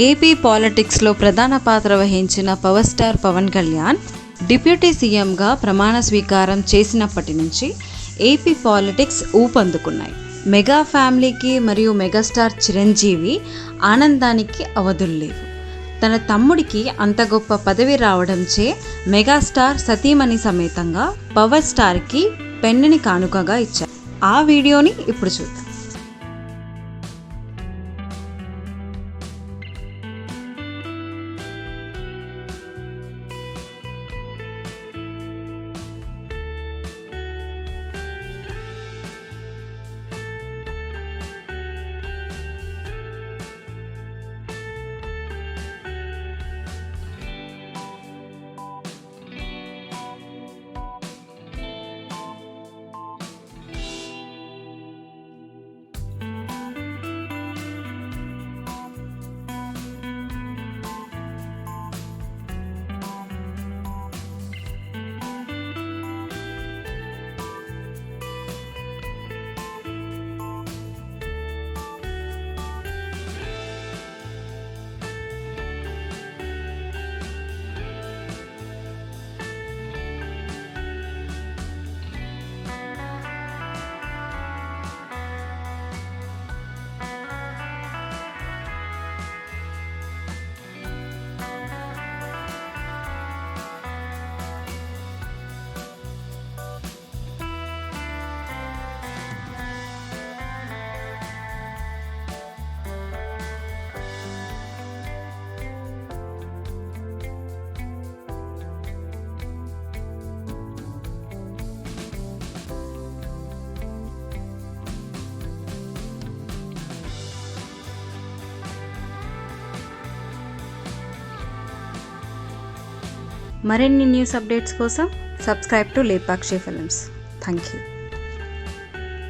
AP పాలిటిక్స్లో ప్రధాన పాత్ర వహించిన power star Pawan Kalyan deputy సీఎంగా ప్రమాణ స్వీకారం చేసినప్పటి నుంచి ఏపీ పాలిటిక్స్ ఊపందుకున్నాయి. మెగా ఫ్యామిలీకి మరియు మెగాస్టార్ చిరంజీవి ఆనందానికి అవధులు లేవు. తన తమ్ముడికి అంత గొప్ప పదవి రావడంచే మెగాస్టార్ సతీమణి సమేతంగా పవర్ స్టార్కి పెన్నుని కానుకగా ఇచ్చారు. ఆ వీడియోని ఇప్పుడు చూద్దాం. మరిన్ని న్యూస్ అప్డేట్స్ కోసం subscribe to Lepakshi films. Thank you.